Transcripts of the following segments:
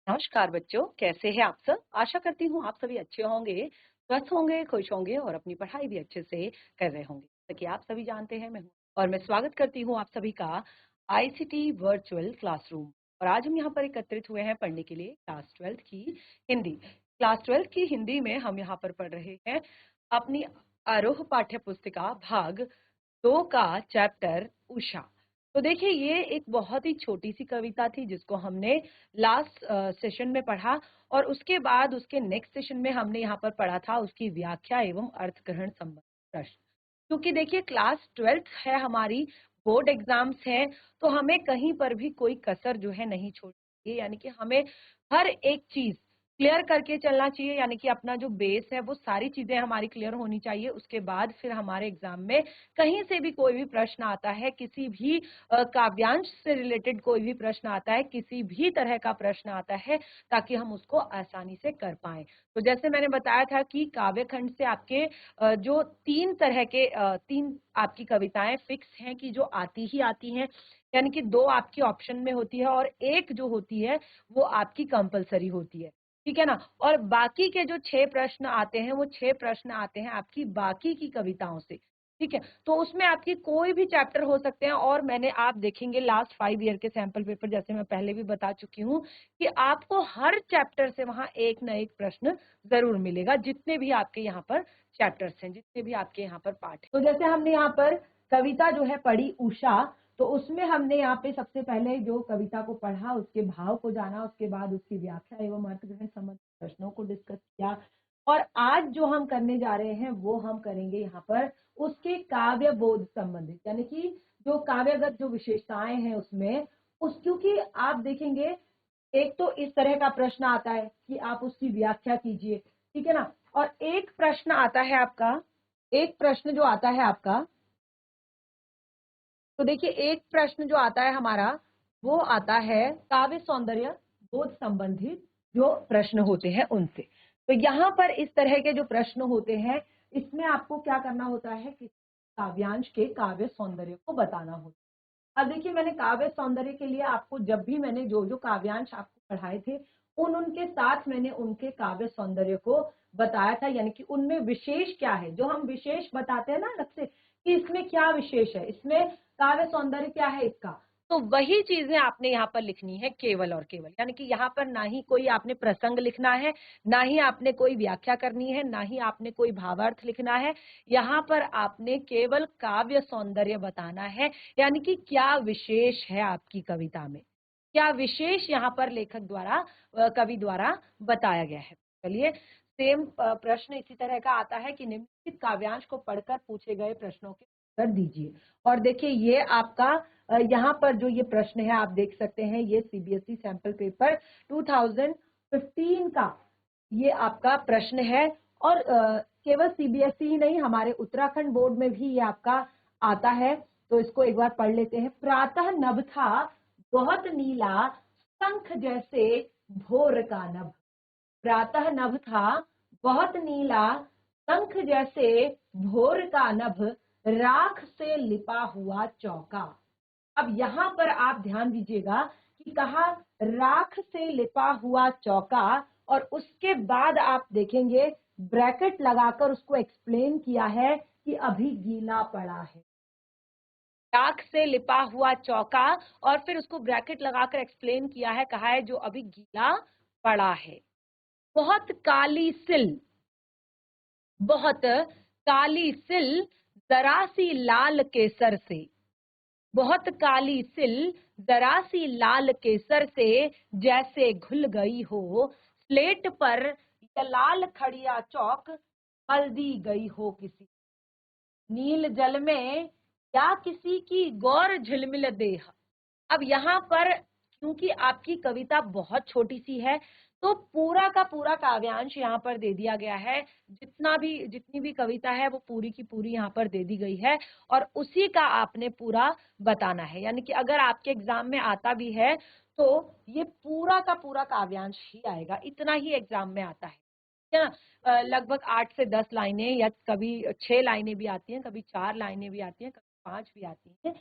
नमस्कार बच्चों, कैसे हैं आप सब? आशा करती हूँ आप सभी अच्छे होंगे, स्वस्थ होंगे, खुश होंगे और अपनी पढ़ाई भी अच्छे से कर रहे होंगे। जैसा कि आप सभी जानते हैं मैं स्वागत करती हूँ आप सभी का आईसीटी वर्चुअल क्लासरूम। और आज हम यहाँ पर एकत्रित हुए हैं पढ़ने के लिए क्लास 12 की हिंदी। क्लास 12 की हिंदी में हम यहाँ पर पढ़ रहे हैं अपनी आरोह पाठ्य पुस्तिका भाग 2 का चैप्टर उषा। तो देखिए ये एक बहुत ही छोटी-सी कविता थी जिसको हमने लास्ट सेशन में पढ़ा और उसके बाद उसके नेक्स्ट सेशन में हमने यहाँ पर पढ़ा था उसकी व्याख्या एवं अर्थग्रहण संबंधी प्रश्न। क्योंकि देखिए क्लास 12th है हमारी, बोर्ड एग्जाम्स हैं, तो हमें कहीं पर भी कोई कसर जो है नहीं छोड़नी चाहिए, यानी कि हमें हर एक चीज़ क्लियर करके चलना चाहिए, यानी कि अपना जो बेस है वो सारी चीज़ें हमारी क्लियर होनी चाहिए। उसके बाद फिर हमारे एग्जाम में कहीं से भी कोई भी प्रश्न आता है, किसी भी काव्यांश से रिलेटेड कोई भी प्रश्न आता है, किसी भी तरह का प्रश्न आता है, ताकि हम उसको आसानी से कर पाएँ। तो जैसे मैंने बताया था कि काव्य खंड से आपके जो 3 तरह के 3 आपकी कविताएँ फिक्स हैं कि जो आती ही आती हैं, यानी कि 2 आपकी ऑप्शन में होती है और 1 जो होती है, वो आपकी कंपल्सरी होती है। ठीक है ना? और बाकी के जो 6 प्रश्न आते हैं, वो 6 प्रश्न आते हैं आपकी बाकी की कविताओं से। ठीक है? तो उसमें आपकी कोई भी चैप्टर हो सकते हैं और मैंने आप देखेंगे लास्ट 5 ईयर के सैंपल पेपर जैसे मैं पहले भी बता चुकी हूँ कि आपको हर चैप्टर से वहाँ एक ना एक प्रश्न ज़रूर मिलेगा, जितने भी आपके यहाँ पर चैप्टर्स हैं, जितने भी आपके यहाँ पर पाठ हैं। तो जैसे हमने यहाँ पर कविता जो है पढ़ी उषा, तो उसमें हमने यहाँ पे सबसे पहले जो कविता को पढ़ा, उसके भाव को जाना, उसके बाद उसकी व्याख्या एवं अर्थग्रहण संबंधी प्रश्नों को डिस्कस किया। और आज जो हम करने जा रहे हैं वो हम करेंगे यहाँ पर उसके काव्य बोध संबंधित, यानी कि जो काव्यगत जो विशेषताएं हैं उसमें उस क्योंकि आप देखेंगे एक तो इस तरह का प्रश्न आता है कि आप उसकी व्याख्या कीजिए, ठीक है ना? और एक प्रश्न आता है आपका, एक प्रश्न जो आता है आपका, तो देखिए एक प्रश्न जो आता है हमारा वो आता है काव्य सौंदर्य बोध संबंधित जो प्रश्न होते हैं उनसे। तो यहाँ पर इस तरह के जो प्रश्न होते हैं इसमें आपको क्या करना होता है कि काव्यांश के काव्य सौंदर्य को बताना होता है। अब देखिए मैंने काव्य सौंदर्य के लिए आपको जब भी मैंने जो जो काव्यांश आपको पढ़ाए थे उनके साथ मैंने उनके काव्य सौंदर्य को बताया था, यानी कि उनमें विशेष क्या है, जो हम विशेष बताते हैं ना अलग से कि इसमें क्या विशेष है, इसमें काव्य सौंदर्य क्या है इसका, तो वही चीजें आपने यहाँ पर लिखनी है केवल और केवल, यानी कि यहाँ पर ना ही कोई आपने प्रसंग लिखना है, ना ही आपने कोई व्याख्या करनी है, ना ही आपने कोई भावार्थ लिखना है। यहाँ पर आपने केवल काव्य सौंदर्य बताना है, यानी कि क्या विशेष है आपकी कविता में, क्या विशेष यहाँ पर लेखक द्वारा कवि द्वारा बताया गया है। चलिए सेम प्रश्न इसी तरह का आता है कि निम्नलिखित काव्यांश को पढ़कर पूछे गए प्रश्नों के उत्तर दीजिए। और देखिए ये आपका यहाँ पर जो ये प्रश्न है आप देख सकते हैं, ये सीबीएसई सैंपल पेपर 2015 का ये आपका प्रश्न है। और केवल सीबीएसई ही नहीं, हमारे उत्तराखंड बोर्ड में भी ये आपका आता है। तो इसको एक बार पढ़ लेते हैं। प्रातः नभ था बहुत नीला, शंख जैसे भोर का नभ। प्रातः नभ था बहुत नीला, शंख जैसे भोर का नभ, राख से लिपा हुआ चौका। अब यहाँ पर आप ध्यान दीजिएगा कि कहा राख से लिपा हुआ चौका, और उसके बाद आप देखेंगे ब्रैकेट लगाकर उसको एक्सप्लेन किया है कि अभी गीला पड़ा है। राख से लिपा हुआ चौका और फिर उसको ब्रैकेट लगाकर एक्सप्लेन किया है, कहा है जो अभी गीला पड़ा है। बहुत काली सिल, बहुत काली सिल जरा सी लाल केसर से। बहुत काली सिल जरा सी लाल केसर से, जैसे घुल गई हो स्लेट पर, या लाल खड़िया चौक मल दी गई हो किसी नील जल में, या किसी की गौर झिलमिल देह। अब यहाँ पर क्योंकि आपकी कविता बहुत छोटी सी है तो पूरा का पूरा काव्यांश यहाँ पर दे दिया गया है, जितनी भी कविता है वो पूरी की पूरी यहाँ पर दे दी गई है और उसी का आपने पूरा बताना है। यानी कि अगर आपके एग्जाम में आता भी है तो ये पूरा का पूरा काव्यांश ही आएगा, इतना ही एग्जाम में आता है ना? लगभग 8 से 10 लाइनें या कभी 6 लाइनें भी आती हैं, कभी 4 लाइनें भी आती हैं, कभी 5 भी आती हैं।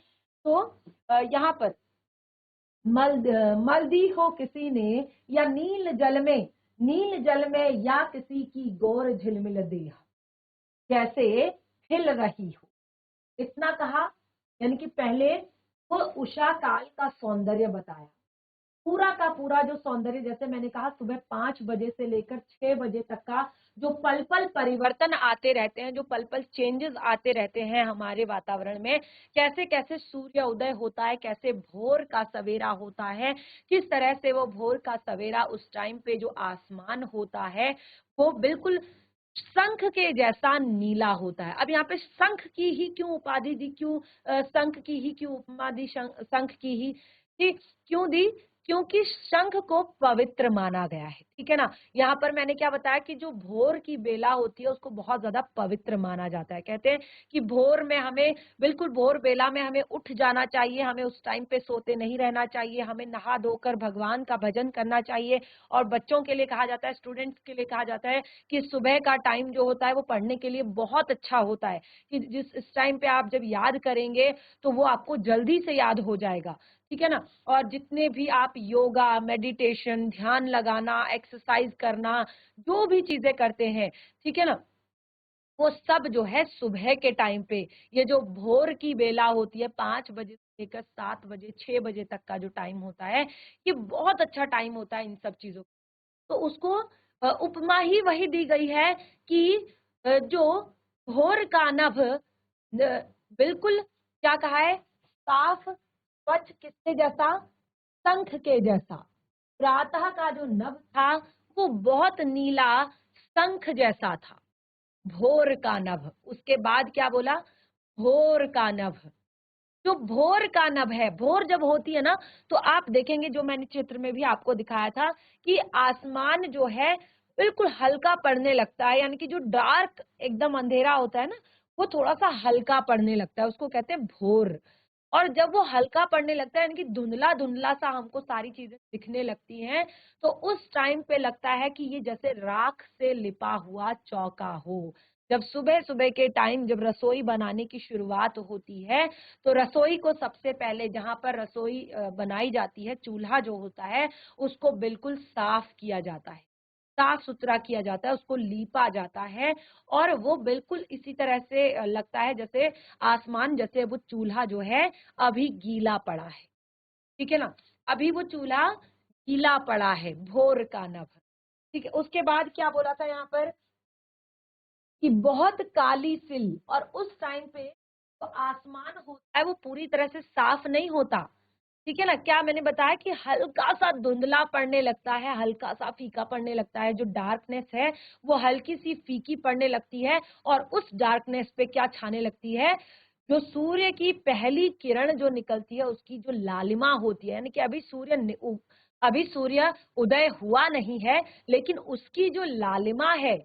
तो यहाँ पर मल दी हो किसी ने, या नील जल में या किसी की गोर झिलमिल देह, कैसे हिल रही हो। इतना कहा, यानी कि पहले वो उषा काल का सौंदर्य बताया, पूरा का पूरा जो सौंदर्य, जैसे मैंने कहा सुबह 5 बजे से लेकर 6 बजे तक का जो पल पल परिवर्तन आते रहते हैं, जो पल पल चेंजेस आते रहते हैं हमारे वातावरण में, कैसे कैसे सूर्य उदय होता है, कैसे भोर का सवेरा होता है, किस तरह से वो भोर का सवेरा उस टाइम पे जो आसमान होता है वो बिल्कुल शंख के जैसा नीला होता है। अब यहाँ पे शंख की ही क्यों उपाधि दी, क्यों शंख की ही क्यों उपमा दी, शंख की ही, ठीक क्यों दी, क्योंकि शंख को पवित्र माना गया है, ठीक है ना। यहाँ पर मैंने क्या बताया कि जो भोर की बेला होती है उसको बहुत ज्यादा पवित्र माना जाता है। कहते हैं कि भोर में हमें, बिल्कुल भोर बेला में हमें उठ जाना चाहिए, हमें उस टाइम पे सोते नहीं रहना चाहिए, हमें नहा धोकर भगवान का भजन करना चाहिए। और बच्चों के लिए कहा जाता है, स्टूडेंट्स के लिए कहा जाता है कि सुबह का टाइम जो होता है वो पढ़ने के लिए बहुत अच्छा होता है, कि जिस इस टाइम पे आप जब याद करेंगे तो वो आपको जल्दी से याद हो जाएगा, ठीक है ना। और जितने भी आप योगा, मेडिटेशन, ध्यान लगाना, एक्सरसाइज करना, जो भी चीजें करते हैं, ठीक है ना, वो सब जो है सुबह के टाइम पे, ये जो भोर की बेला होती है 5 बजे से लेकर 7 बजे 6 बजे तक का जो टाइम होता है, ये बहुत अच्छा टाइम होता है इन सब चीजों। तो उसको उपमा ही वही दी गई है कि जो भोर का नभ बिल्कुल क्या कहा है, साफ स्वच्छ किसके जैसा, शंख के जैसा। प्रातः का जो नभ था वो बहुत नीला शंख जैसा था, भोर का नभ। उसके बाद क्या बोला, भोर का नभ। जो भोर का नभ है, भोर जब होती है ना, तो आप देखेंगे जो मैंने चित्र में भी आपको दिखाया था कि आसमान जो है बिल्कुल हल्का पड़ने लगता है, यानी कि जो डार्क एकदम अंधेरा होता है ना, वो थोड़ा सा हल्का पड़ने लगता है, उसको कहते हैं भोर। और जब वो हल्का पड़ने लगता है, यानी कि धुंधला धुंधला सा हमको सारी चीजें दिखने लगती हैं, तो उस टाइम पे लगता है कि ये जैसे राख से लिपा हुआ चौका हो। जब सुबह सुबह के टाइम जब रसोई बनाने की शुरुआत होती है, तो रसोई को सबसे पहले जहां पर रसोई बनाई जाती है, चूल्हा जो होता है, उसको बिल्कुल साफ किया जाता है, साफ सुथरा किया जाता है, उसको लीपा जाता है। और वो बिल्कुल इसी तरह से लगता है जैसे आसमान, जैसे वो चूल्हा जो है अभी गीला पड़ा है, ठीक है ना, अभी वो चूल्हा गीला पड़ा है, भोर का नभ, ठीक है। उसके बाद क्या बोला था यहाँ पर कि बहुत काली सिल, और उस टाइम पे तो आसमान होता है वो पूरी तरह से साफ नहीं होता, ठीक है ना। क्या मैंने बताया कि हल्का सा धुंधला पड़ने लगता है, हल्का सा फीका पड़ने लगता है, जो डार्कनेस है वो हल्की सी फीकी पड़ने लगती है। और उस डार्कनेस पे क्या छाने लगती है, जो सूर्य की पहली किरण जो निकलती है उसकी जो लालिमा होती है, यानी कि अभी सूर्य उदय हुआ नहीं है, लेकिन उसकी जो लालिमा है,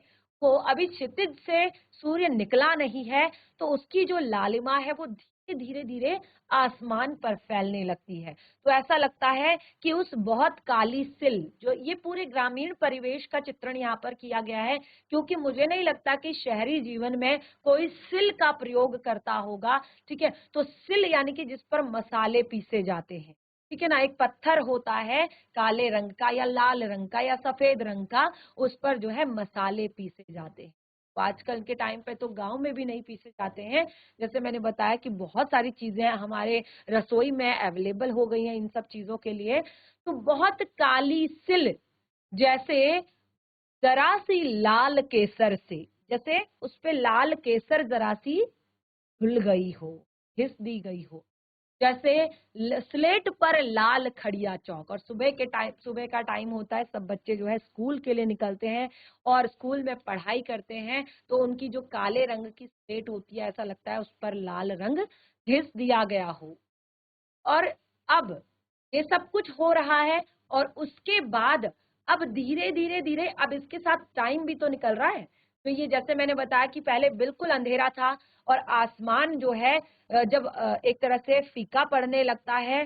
वो अभी क्षितिज से सूर्य निकला नहीं है, तो उसकी जो लालिमा है वो धीरे धीरे धीरे आसमान पर फैलने लगती है। तो ऐसा लगता है कि उस बहुत काली सिल, जो ये पूरे ग्रामीण परिवेश का चित्रण यहाँ पर किया गया है, क्योंकि मुझे नहीं लगता कि शहरी जीवन में कोई सिल का प्रयोग करता होगा, ठीक है। तो सिल यानी कि जिस पर मसाले पीसे जाते हैं, ठीक है ना, एक पत्थर होता है काले रंग का या लाल रंग का या सफेद रंग का, उस पर जो है मसाले पीसे जाते हैं। तो आजकल के टाइम पे तो गांव में भी नहीं पीसे जाते हैं, जैसे मैंने बताया कि बहुत सारी चीजें हमारे रसोई में अवेलेबल हो गई हैं इन सब चीजों के लिए। तो बहुत काली सिल, जैसे जरा सी लाल केसर से, जैसे उस पे लाल केसर जरा सी धुल गई हो, घिस दी गई हो, जैसे स्लेट पर लाल खड़िया चौक। और सुबह का टाइम होता है, सब बच्चे जो है स्कूल के लिए निकलते हैं और स्कूल में पढ़ाई करते हैं, तो उनकी जो काले रंग की स्लेट होती है, ऐसा लगता है उस पर लाल रंग घिस दिया गया हो। और अब ये सब कुछ हो रहा है, और उसके बाद अब धीरे धीरे धीरे अब इसके साथ टाइम भी तो निकल रहा है। तो ये जैसे मैंने बताया कि पहले बिल्कुल अंधेरा था, और आसमान जो है जब एक तरह से फीका पड़ने लगता है,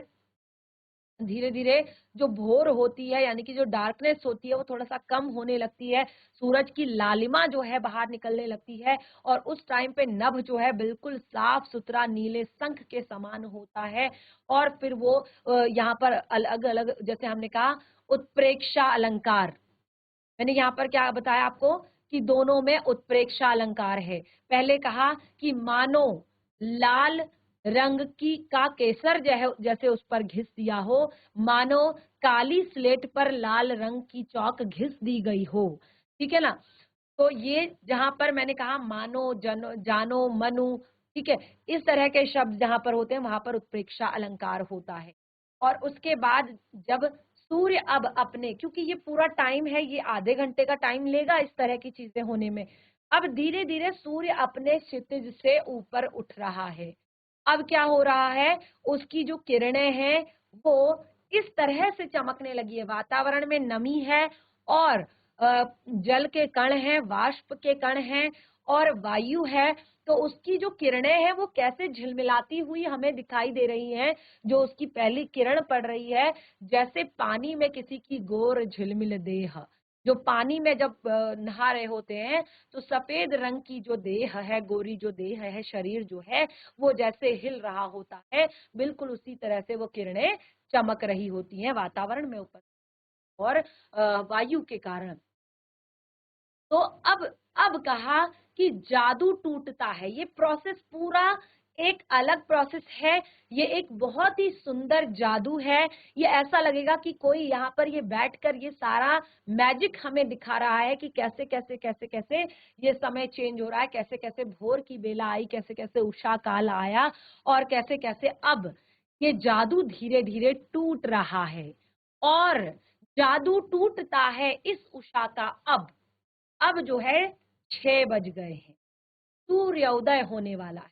धीरे धीरे जो भोर होती है यानी कि जो डार्कनेस होती है वो थोड़ा सा कम होने लगती है, सूरज की लालिमा जो है बाहर निकलने लगती है और उस टाइम पे नभ जो है बिल्कुल साफ सुथरा नीले शंख के समान होता है। और फिर वो यहाँ पर अलग अलग, जैसे हमने कहा, उत्प्रेक्षा अलंकार, मैंने यहाँ पर क्या बताया आपको कि दोनों में उत्प्रेक्षा अलंकार है। पहले कहा कि मानो लाल रंग की का केसर जैसे उस पर घिस दिया हो, मानो काली स्लेट पर लाल रंग की चौक घिस दी गई हो। ठीक है ना? तो ये जहां पर मैंने कहा मानो, जनो, जानो, मनु, ठीक है, इस तरह के शब्द जहां पर होते हैं वहां पर उत्प्रेक्षा अलंकार होता है। और उसके बाद जब सूर्य अब अपने, क्योंकि ये पूरा टाइम है, ये आधे घंटे का टाइम लेगा इस तरह की चीजें होने में, अब धीरे धीरे सूर्य अपने क्षितिज से ऊपर उठ रहा है। अब क्या हो रहा है, उसकी जो किरणें हैं वो इस तरह से चमकने लगी है, वातावरण में नमी है और जल के कण हैं, वाष्प के कण हैं और वायु है, तो उसकी जो किरणें हैं वो कैसे झिलमिलाती हुई हमें दिखाई दे रही हैं। जो उसकी पहली किरण पड़ रही है, जैसे पानी में किसी की गोर झिलमिल देह, जो पानी में जब नहा रहे होते हैं तो सफेद रंग की जो देह है, गोरी जो देह है, शरीर जो है, वो जैसे हिल रहा होता है, बिल्कुल उसी तरह से वो किरणें चमक रही होती हैं वातावरण में ऊपर और वायु के कारण। तो अब कहा कि जादू टूटता है, ये प्रोसेस पूरा एक अलग प्रोसेस है, ये एक बहुत ही सुंदर जादू है। ये ऐसा लगेगा कि कोई यहाँ पर ये बैठकर ये सारा मैजिक हमें दिखा रहा है कि कैसे कैसे कैसे कैसे ये समय चेंज हो रहा है, कैसे कैसे भोर की बेला आई, कैसे कैसे उषा काल आया और कैसे कैसे अब ये जादू धीरे धीरे टूट रहा है। और जादू टूटता है इस उषा का अब जो है 6 बज गए हैं, सूर्योदय होने वाला है।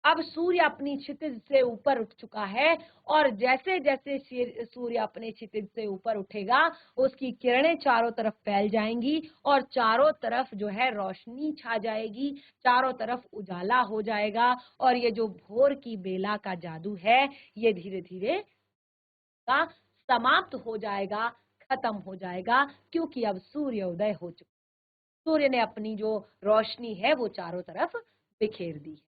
अब सूर्य अपनी क्षितिज से ऊपर उठ चुका है और जैसे जैसे सूर्य अपने क्षितिज से ऊपर उठेगा, उसकी किरणें चारों तरफ फैल जाएंगी और चारों तरफ जो है रोशनी छा जाएगी, चारों तरफ उजाला हो जाएगा और ये जो भोर की बेला का जादू है, ये धीरे धीरे का समाप्त हो जाएगा, खत्म हो जाएगा, क्योंकि अब सूर्योदय हो चुका, सूर्य ने अपनी जो रोशनी है वो चारों तरफ बिखेर दी है।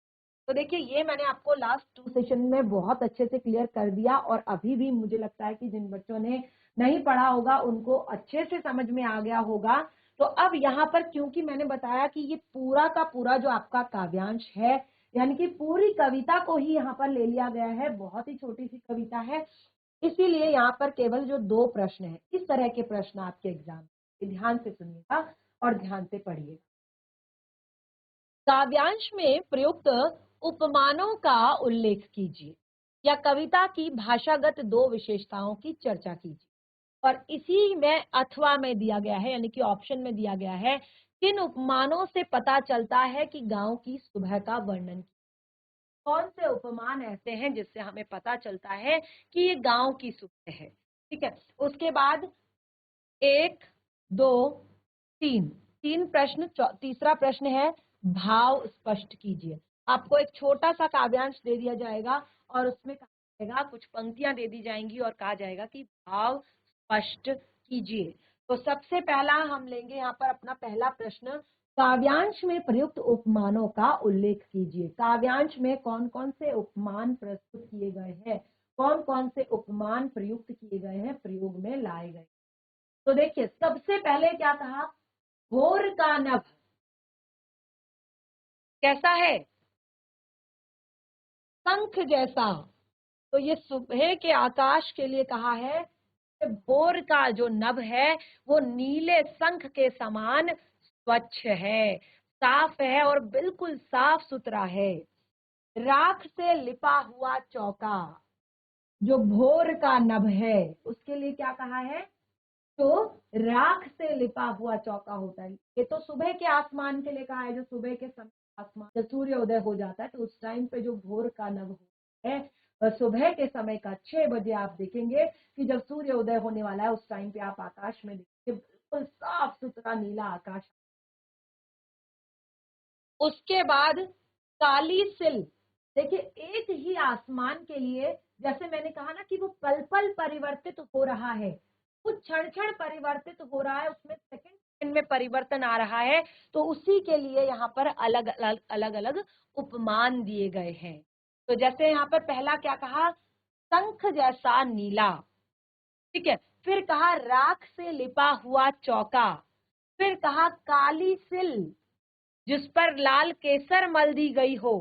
तो देखिए, ये मैंने आपको लास्ट 2 सेशन में बहुत अच्छे से क्लियर कर दिया और अभी भी मुझे लगता है कि जिन बच्चों ने नहीं पढ़ा होगा उनको अच्छे से समझ में आ गया होगा। तो अब यहाँ पर क्योंकि मैंने बताया कि ये पूरा का पूरा जो आपका काव्यांश है, यानी कि पूरी कविता को ही यहाँ पर ले लिया गया है, बहुत ही छोटी सी कविता है, इसीलिए यहाँ पर केवल जो 2 प्रश्न हैं, इस तरह के प्रश्न आपके एग्जाम में, ध्यान से सुनिएगा और ध्यान से पढ़िएगा। काव्यांश में प्रयुक्त उपमानों का उल्लेख कीजिए या कविता की भाषागत 2 विशेषताओं की चर्चा कीजिए। और इसी में अथवा में दिया गया है, यानी कि ऑप्शन में दिया गया है, किन उपमानों से पता चलता है कि गांव की सुबह का वर्णन, कौन से उपमान ऐसे हैं जिससे हमें पता चलता है कि ये गांव की सुबह है। ठीक है, उसके बाद 1, 2, 3, 3 प्रश्न, तीसरा प्रश्न है भाव स्पष्ट कीजिए। आपको एक छोटा सा काव्यांश दे दिया जाएगा और उसमें कहा जाएगा, कुछ पंक्तियां दे दी जाएंगी और कहा जाएगा कि भाव स्पष्ट कीजिए। तो सबसे पहला हम लेंगे यहाँ पर अपना पहला प्रश्न, काव्यांश में प्रयुक्त उपमानों का उल्लेख कीजिए। काव्यांश में कौन कौन से उपमान प्रस्तुत किए गए हैं, कौन कौन से उपमान प्रयुक्त किए गए हैं, प्रयोग में लाए गए। तो देखिए, सबसे पहले क्या कहा, भोर का नभ कैसा है, शंख जैसा। तो ये सुबह के आकाश के लिए कहा है कि भोर का जो नभ है वो नीले शंख के समान स्वच्छ है, साफ है और बिल्कुल साफ सुथरा है। राख से लिपा हुआ चौका, जो भोर का नभ है उसके लिए क्या कहा है, तो राख से लिपा हुआ चौका होता है। ये तो सुबह के आसमान के लिए कहा है, जो सुबह के समय आसमान जब सूर्योदय हो जाता है तो उस टाइम पे जो भोर का नभ होता है, सुबह के समय का 6 बजे आप देखेंगे कि जब सूर्योदय होने वाला है उस टाइम पे आप आकाश में देखेंगे बिल्कुल साफ सुथरा नीला आकाश। उसके बाद काली सिल, देखिए एक ही आसमान के लिए जैसे मैंने कहा ना कि वो पल पल परिवर्तित हो रहा है, कुछ क्षण क्षण परिवर्तित हो रहा है, उसमें सेकंड सेकंड में परिवर्तन आ रहा है, तो उसी के लिए यहाँ पर अलग अलग अलग अलग उपमान दिए गए हैं। तो जैसे यहाँ पर पहला क्या कहा, शंख जैसा नीला, ठीक है। फिर कहा राख से लिपा हुआ चौका, फिर कहा काली सिल जिस पर लाल केसर मल दी गई हो,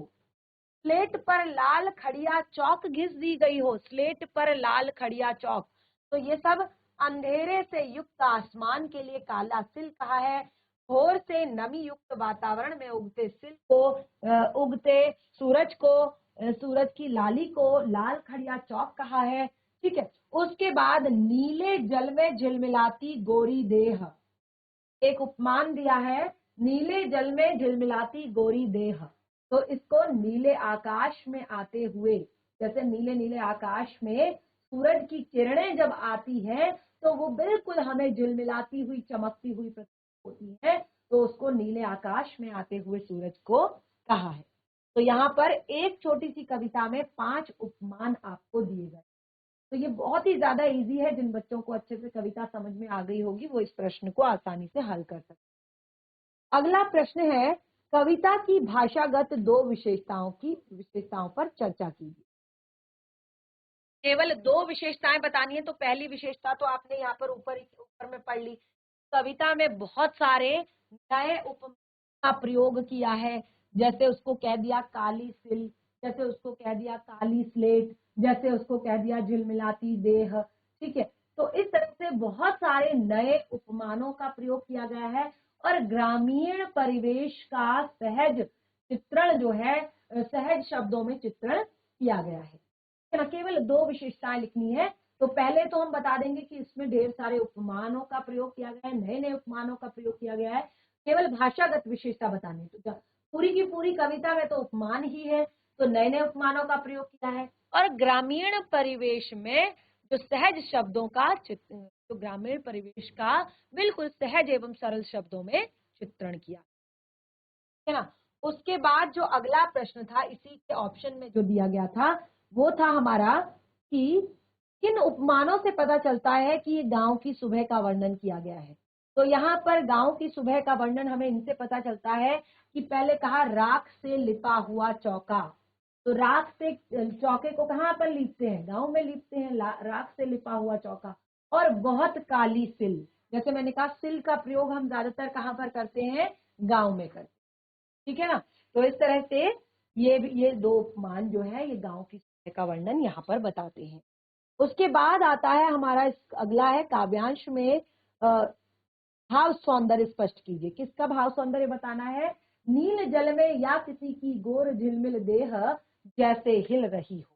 स्लेट पर लाल खड़िया चौक घिस दी गई हो, स्लेट पर लाल खड़िया चौक, तो ये सब अंधेरे से युक्त आसमान के लिए काला सिल कहा है। घोर से नमी युक्त वातावरण में उगते सिल को उगते सूरज को सूरज की लाली को लाल खड़िया चौक कहा है, ठीक है। उसके बाद नीले जल में झिलमिलाती गोरी देह, एक उपमान दिया है, नीले जल में झिलमिलाती गोरी देह, तो इसको नीले आकाश में आते हुए, जैसे नीले नीले आकाश में सूरज की किरणें जब आती हैं तो वो बिल्कुल हमें झिलमिलाती हुई चमकती हुई प्रतीत होती है, तो उसको नीले आकाश में आते हुए सूरज को कहा है। तो यहाँ पर एक छोटी सी कविता में 5 उपमान आपको दिए गए। तो ये बहुत ही ज्यादा इजी है, जिन बच्चों को अच्छे से कविता समझ में आ गई होगी वो इस प्रश्न को आसानी से हल कर सकते। अगला प्रश्न है, कविता की भाषागत 2 विशेषताओं पर चर्चा कीजिए। केवल 2 विशेषताएं बतानी है, तो पहली विशेषता तो आपने यहाँ पर ऊपर में पढ़ ली। कविता में बहुत सारे नए उपमा का प्रयोग किया है, जैसे उसको कह दिया काली सिल, जैसे उसको कह दिया काली स्लेट, जैसे उसको कह दिया झिलमिलाती देह, ठीक है। तो इस तरह से बहुत सारे नए उपमानों का प्रयोग किया गया है और ग्रामीण परिवेश का सहज चित्रण जो है, सहज शब्दों में चित्रण किया गया है ना। केवल 2 विशेषताएं लिखनी है, तो पहले तो हम बता देंगे कि इसमें ढेर सारे उपमानों का प्रयोग किया गया है, नए नए उपमानों का प्रयोग किया गया है। केवल भाषागत विशेषता बतानी, तो पूरी की पूरी कविता में तो उपमान ही है, तो नए नए उपमानों का प्रयोग किया है। और ग्रामीण परिवेश में जो सहज शब्दों का तो ग्रामीण परिवेश का बिल्कुल सहज एवं सरल शब्दों में चित्रण किया है ना। उसके बाद जो अगला प्रश्न था इसी के ऑप्शन में जो दिया गया था वो था हमारा कि किन उपमानों से पता चलता है कि गांव की सुबह का वर्णन किया गया है। तो यहाँ पर गांव की सुबह का वर्णन हमें इनसे पता चलता है कि पहले कहा राख से लिपा हुआ चौका, तो राख से चौके को कहाँ पर लिपते हैं, गांव में लिपते हैं, राख से लिपा हुआ चौका। और बहुत काली सिल, जैसे मैंने कहा सिल का प्रयोग हम ज्यादातर कहाँ पर करते हैं, गांव में करते हैं, ठीक है ना। तो इस तरह से ये 2 उपमान जो है ये गांव की सुबह का वर्णन यहाँ पर बताते हैं। उसके बाद आता है हमारा अगला है काव्यांश में भाव सौंदर्य स्पष्ट कीजिए। किसका भाव सौंदर्य बताना है, नील जल में या किसी की गोर झिलमिल देह जैसे हिल रही हो,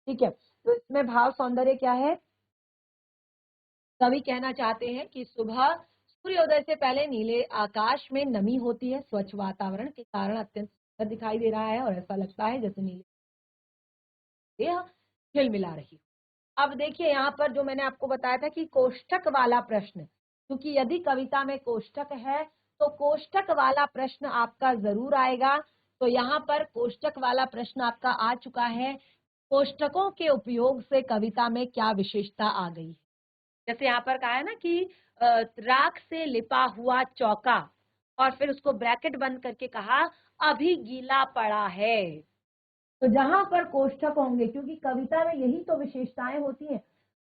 ठीक है। तो इसमें भाव सौंदर्य क्या है, कवि कहना चाहते हैं कि सुबह सूर्योदय से पहले नीले आकाश में नमी होती है, स्वच्छ वातावरण के कारण अत्यंत सुंदर दिखाई दे रहा है और ऐसा लगता है जैसे नीले देह झिलमिला रही। अब देखिए यहाँ पर जो मैंने आपको बताया था कि कोष्ठक वाला प्रश्न, क्योंकि यदि कविता में कोष्ठक है तो कोष्ठक वाला प्रश्न आपका जरूर आएगा। तो यहाँ पर कोष्ठक वाला प्रश्न आपका आ चुका है, कोष्ठकों के उपयोग से कविता में क्या विशेषता आ गई है। जैसे यहाँ पर कहा है ना कि राख से लिपा हुआ चौका, और फिर उसको ब्रैकेट बंद करके कहा अभी गीला पड़ा है। तो जहां पर कोष्ठक होंगे, क्योंकि कविता में यही तो विशेषताएं होती हैं,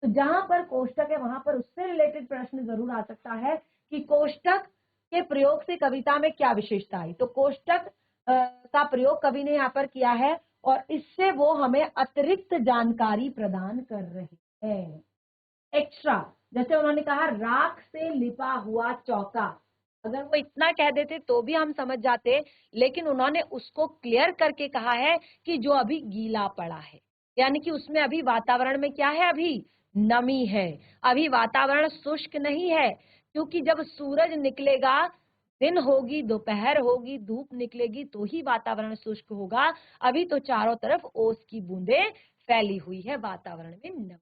तो जहां पर कोष्ठक है वहां पर उससे रिलेटेड प्रश्न जरूर आ सकता है कि कोष्ठक के प्रयोग से कविता में क्या विशेषता आई। तो कोष्ठक का प्रयोग कवि ने यहाँ पर किया है और इससे वो हमें अतिरिक्त जानकारी प्रदान कर रहे हैं, एक्स्ट्रा। जैसे उन्होंने कहा राख से लिपा हुआ चौका, अगर वो इतना कह देते तो भी हम समझ जाते, लेकिन उन्होंने उसको क्लियर करके कहा है कि जो अभी गीला पड़ा है, यानी कि उसमें अभी वातावरण में क्या है, अभी नमी है, अभी वातावरण शुष्क नहीं है। क्योंकि जब सूरज निकलेगा, दिन होगी, दोपहर होगी, धूप निकलेगी तो ही वातावरण शुष्क होगा। अभी तो चारों तरफ ओस की बूंदें फैली हुई है, वातावरण में नमी,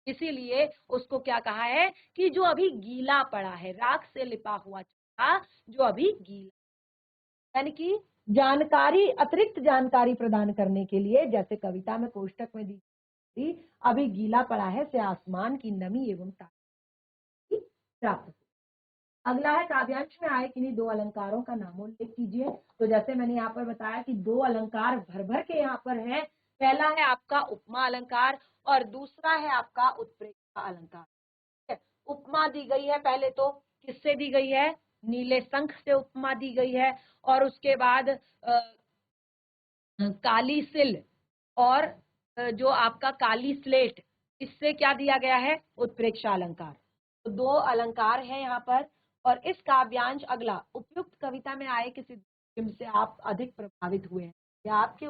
इसीलिए उसको क्या कहा है कि जो अभी गीला पड़ा है, राख से लिपा हुआ चौका जो अभी गीला, यानी कि जानकारी, अतिरिक्त जानकारी प्रदान करने के लिए, जैसे कविता में कोष्ठक में दी अभी गीला पड़ा है से आसमान की नमी एवं ताप प्राप्त। अगला है काव्यांश में आए किन्हीं दो अलंकारों का नामोल्लेख कीजिए। तो जैसे मैंने यहाँ पर बताया कि दो अलंकार भर भर के यहाँ पर है। पहला है आपका उपमा अलंकार और दूसरा है आपका उत्प्रेक्षा अलंकार। उपमा दी गई है पहले तो किससे दी गई है, नीले शंख से उपमा दी गई है, और उसके बाद काली सिल और जो आपका काली स्लेट, इससे क्या दिया गया है, उत्प्रेक्षा अलंकार। तो दो अलंकार है यहाँ पर। और इस काव्यांश अगला उपयुक्त कविता में आए किसी से आप अधिक प्रभावित हुए हैं या आपके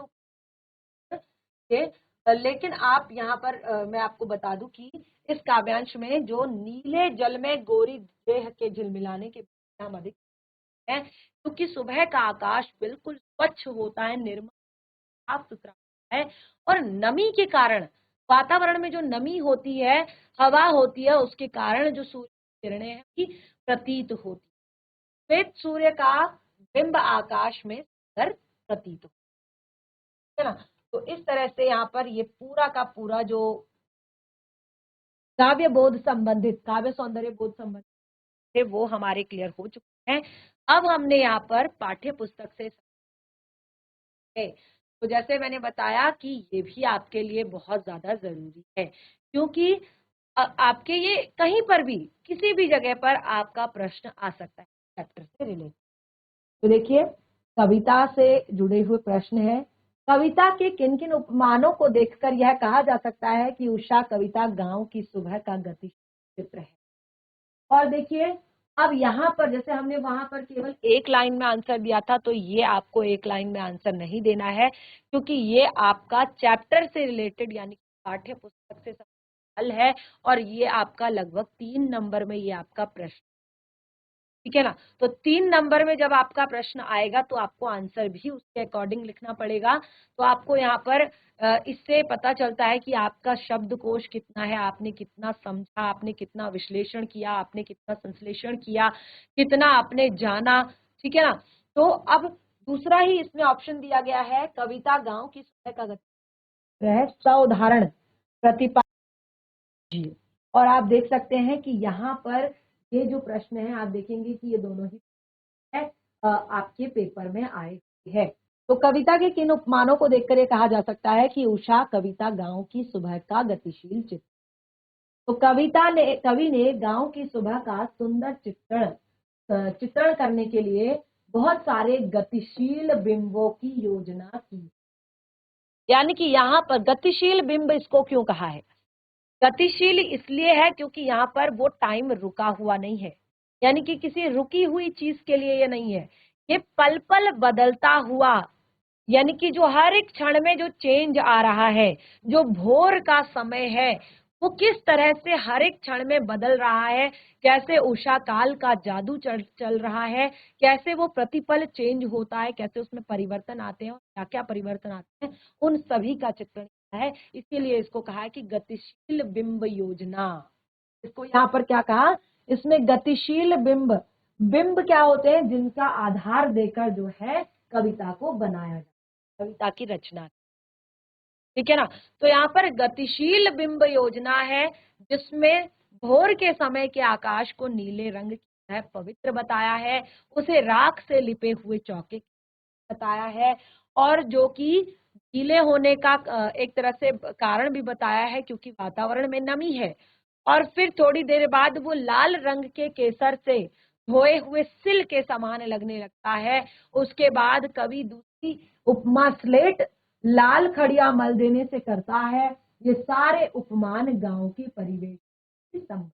लेकिन आप यहाँ पर मैं आपको बता दूं कि इस काव्यांश में जो नीले जल में गोरी देह के झिलमिलाने के हम अधिक है, क्योंकि सुबह का आकाश बिल्कुल स्वच्छ होता है, निर्मल साफ सुथरा है, और नमी के कारण वातावरण में जो नमी होती है, हवा होती है, उसके कारण जो सूर्य की किरणें हैं कि प्रतीत होती है। श्वेत सूर्य का बिंब आकाश में सुंदर प्रतीत होता है ना। तो इस तरह से यहाँ पर ये पूरा का पूरा जो काव्य बोध संबंधित, काव्य सौंदर्य बोध संबंधित थे वो हमारे क्लियर हो चुके हैं। अब हमने यहाँ पर पाठ्य पुस्तक से तो जैसे मैंने बताया कि ये भी आपके लिए बहुत ज्यादा जरूरी है, क्योंकि आपके ये कहीं पर भी किसी भी जगह पर आपका प्रश्न आ सकता है चैप्टर से रिलेटेड। तो देखिए कविता से जुड़े हुए प्रश्न है। कविता के किन किन उपमानों को देखकर यह कहा जा सकता है कि उषा कविता गांव की सुबह का गतिशील चित्र है। और देखिए अब यहाँ पर जैसे हमने वहां पर केवल एक लाइन में आंसर दिया था, तो ये आपको एक लाइन में आंसर नहीं देना है, क्योंकि ये आपका चैप्टर से रिलेटेड यानी पाठ्य पुस्तक से हल है, और ये आपका लगभग 3 नंबर में ये आपका प्रश्न, ठीक है ना। तो 3 नंबर में जब आपका प्रश्न आएगा तो आपको आंसर भी उसके अकॉर्डिंग लिखना पड़ेगा। तो आपको यहाँ पर इससे पता चलता है कि आपका शब्दकोश कितना है, आपने कितना समझा, आपने कितना विश्लेषण किया, आपने कितना संश्लेषण किया, कितना आपने जाना, ठीक है ना। तो अब दूसरा ही इसमें ऑप्शन दिया गया है, कविता गांव की सुबह का गति उदाहरण प्रतिपादन। और आप देख सकते हैं कि यहाँ पर ये जो प्रश्न है आप देखेंगे कि ये दोनों ही है आपके पेपर में आए हुए हैं। तो कविता के किन उपमानों को देखकर ये कहा जा सकता है कि उषा कविता गांव की सुबह का गतिशील चित्र। तो कवि ने गांव की सुबह का सुंदर चित्रण करने के लिए बहुत सारे गतिशील बिंबों की योजना की। यानी कि यहाँ पर गतिशील बिंब इसको क्यों कहा है, गतिशील इसलिए है क्योंकि यहाँ पर वो टाइम रुका हुआ नहीं है, यानी कि किसी रुकी हुई चीज के लिए ये नहीं है, ये पल पल बदलता हुआ, यानी कि जो हर एक क्षण में जो चेंज आ रहा है, जो भोर का समय है वो किस तरह से हर एक क्षण में बदल रहा है, कैसे उषा काल का जादू चल रहा है, कैसे वो प्रतिपल चेंज होता है, कैसे उसमें परिवर्तन आते हैं और क्या क्या परिवर्तन आते हैं, उन सभी का चित्रण है। इसीलिए इसको कहा है कि गतिशील बिंब योजना। इसको यहाँ पर क्या कहा, इसमें गतिशील बिंब, बिंब क्या होते हैं, जिनका आधार देकर जो है कविता को बनाया जाए, कविता की रचना, ठीक है ना। तो यहाँ पर गतिशील बिंब योजना है, जिसमें भोर के समय के आकाश को नीले रंग की है पवित्र बताया है, उसे राख से लिपे हुए चौके बताया है, और जो कि गीले होने का एक तरह से कारण भी बताया है क्योंकि वातावरण में नमी है। और फिर थोड़ी देर बाद वो लाल रंग के केसर से धोए हुए सिल के समान लगने लगता है। उसके बाद कवि दूसरी उपमा स्लेट लाल खड़िया मल देने से करता है। ये सारे उपमान गांव की परिवेश की संबंध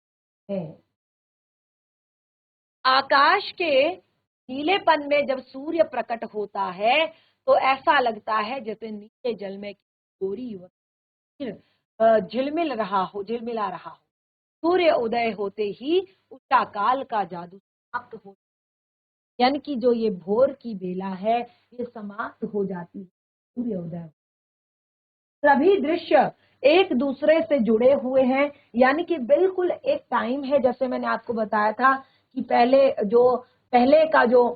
है। आकाश के नीलेपन में जब सूर्य प्रकट होता है तो ऐसा लगता है जैसे नीले जल में गोरी युवक झिलमिला रहा हो। सूर्य उदय होते ही उषा काल का जादू समाप्त हो, यानी कि जो ये भोर की बेला है ये समाप्त हो जाती है सूर्य उदय। सभी दृश्य एक दूसरे से जुड़े हुए हैं, यानी कि बिल्कुल एक टाइम है, जैसे मैंने आपको बताया था कि पहले का जो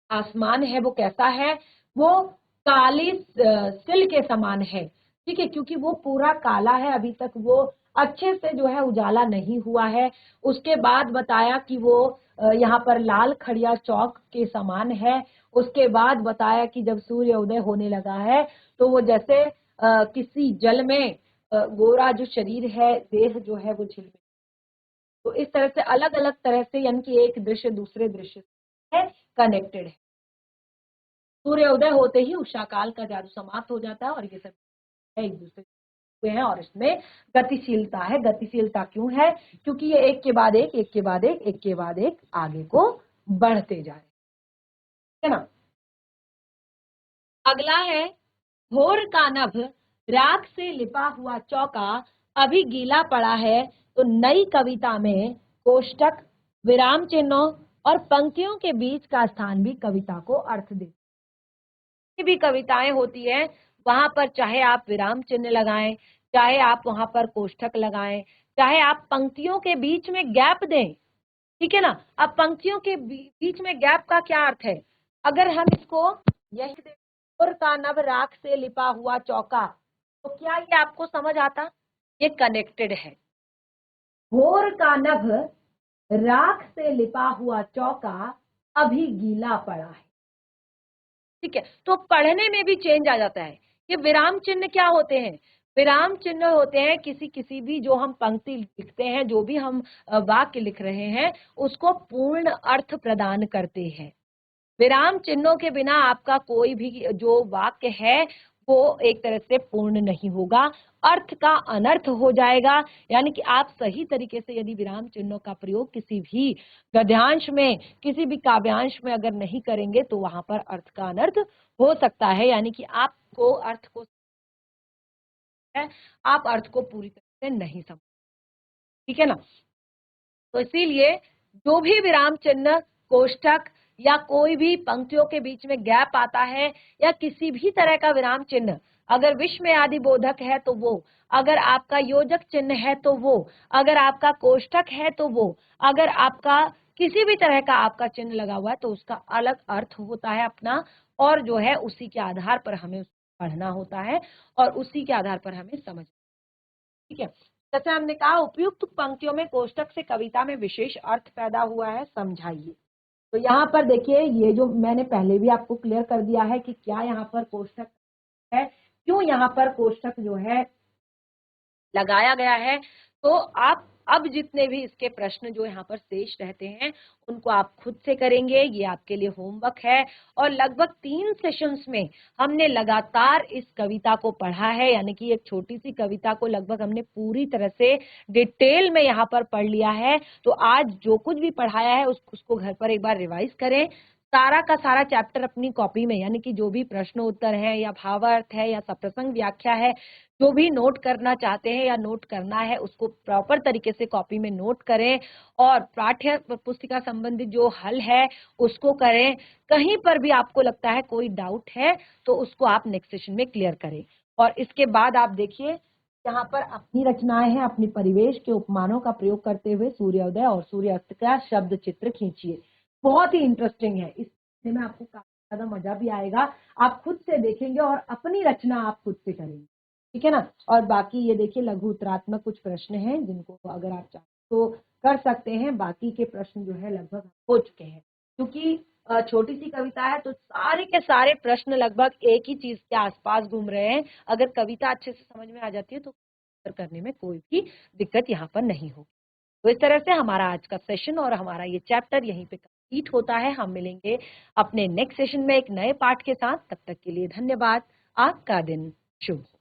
आसमान है वो कैसा है, वो काली सिल के समान है, ठीक है, क्योंकि वो पूरा काला है, अभी तक वो अच्छे से जो है उजाला नहीं हुआ है। उसके बाद बताया कि वो यहाँ पर लाल खड़िया चौक के समान है। उसके बाद बताया कि जब सूर्य उदय होने लगा है तो वो जैसे किसी जल में गोरा जो शरीर है, देह जो है वो झिलमिल। तो इस तरह से अलग अलग तरह से, यानी कि एक दृश्य दूसरे दृश्य से कनेक्टेड है। सूर्य उदय होते ही उषा काल का जादू समाप्त हो जाता है और ये सब एक दूसरे हुए हैं। और इसमें गतिशीलता है। गतिशीलता क्यों है? क्योंकि ये एक के बाद एक, एक के बाद एक, एक के बाद एक आगे को बढ़ते जा रहे हैं ना। अगला है, भोर का नभ राख से लिपा हुआ चौका अभी गीला पड़ा है। तो नई कविता में कोष्टक, विराम चिन्हों और पंक्तियों के बीच का स्थान भी कविता को अर्थ देता। भी कविताएं होती है वहां पर चाहे आप विराम चिन्ह लगाएं, चाहे आप वहां पर कोष्ठक लगाएं, चाहे आप पंक्तियों के बीच में गैप दें, ठीक है ना। अब पंक्तियों के बीच में गैप का क्या अर्थ है? अगर हम इसको यही भोर का नभ राख से लिपा हुआ चौका, तो क्या ये आपको समझ आता? ये कनेक्टेड है। भोर का नभ राख से लिपा हुआ चौका अभी गीला पड़ा है, ठीक है। तो पढ़ने में भी चेंज आ जाता है। ये विराम चिन्ह क्या होते हैं? विराम चिन्ह होते हैं किसी किसी भी जो हम पंक्ति लिखते हैं, जो भी हम वाक्य लिख रहे हैं, उसको पूर्ण अर्थ प्रदान करते हैं। विराम चिन्हों के बिना आपका कोई भी जो वाक्य है वो एक तरह से पूर्ण नहीं होगा, अर्थ का अनर्थ हो जाएगा। यानी कि आप सही तरीके से यदि विराम चिन्हों का प्रयोग किसी भी गद्यांश में, किसी भी काव्यांश में अगर नहीं करेंगे तो वहां पर अर्थ का अनर्थ हो सकता है। यानी कि आपको अर्थ को, आप अर्थ को पूरी तरह से नहीं समझ, ठीक है ना। तो इसीलिए जो भी विराम चिन्ह, कोष्ठक या कोई भी पंक्तियों के बीच में गैप आता है, या किसी भी तरह का विराम चिन्ह, अगर विश्व में आदि बोधक है तो वो, अगर आपका योजक चिन्ह है तो वो, अगर आपका कोष्ठक है तो वो, अगर आपका किसी भी तरह का आपका चिन्ह लगा हुआ है तो उसका अलग अर्थ होता है अपना, और जो है उसी के आधार पर हमें पढ़ना होता है और उसी के आधार पर हमें समझ, ठीक है। जैसे हमने कहा, उपयुक्त पंक्तियों में कोष्ठक से कविता में विशेष अर्थ पैदा हुआ है, समझाइए। तो यहाँ पर देखिए, ये जो मैंने पहले भी आपको क्लियर कर दिया है कि क्या यहाँ पर कोष्ठक है, क्यों यहाँ पर कोष्ठक जो है लगाया गया है। तो आप अब जितने भी इसके प्रश्न जो यहाँ पर शेष रहते हैं उनको आप खुद से करेंगे, ये आपके लिए होमवर्क है। और लगभग 3 सेशंस में हमने लगातार इस कविता को पढ़ा है, यानी कि एक छोटी सी कविता को लगभग हमने पूरी तरह से डिटेल में यहाँ पर पढ़ लिया है। तो आज जो कुछ भी पढ़ाया है उसको घर पर एक बार रिवाइज करें। सारा का सारा चैप्टर अपनी कॉपी में, यानी कि जो भी प्रश्न उत्तर है या भावार्थ है या सप्रसंग व्याख्या है, जो भी नोट करना चाहते हैं या नोट करना है उसको प्रॉपर तरीके से कॉपी में नोट करें। और पाठ्य पुस्तिका संबंधित जो हल है उसको करें। कहीं पर भी आपको लगता है कोई डाउट है तो उसको आप नेक्स्ट सेशन में क्लियर करें। और इसके बाद आप देखिए, यहाँ पर अपनी रचनाएं हैं, अपनी परिवेश के उपमानों का प्रयोग करते हुए सूर्योदय और सूर्यास्त का शब्द चित्र खींचिए। बहुत ही इंटरेस्टिंग है, इसमें आपको काफी ज्यादा मजा भी आएगा। आप खुद से देखेंगे और अपनी रचना आप खुद से करेंगे, ठीक है ना। और बाकी ये देखिए, लघु उत्तरात्मक कुछ प्रश्न हैं जिनको अगर आप चाहें तो कर सकते हैं। बाकी के प्रश्न जो है लगभग हो चुके हैं, क्योंकि छोटी सी कविता है तो सारे के सारे प्रश्न लगभग एक ही चीज के आसपास घूम रहे हैं। अगर कविता अच्छे से समझ में आ जाती है तो करने में कोई भी दिक्कत यहाँ पर नहीं होगी। तो इस तरह से हमारा आज का सेशन और हमारा ये चैप्टर यहीं पे कंप्लीट होता है। हम मिलेंगे अपने नेक्स्ट सेशन में एक नए पाठ के साथ। तब तक के लिए धन्यवाद। आपका दिन शुभ हो।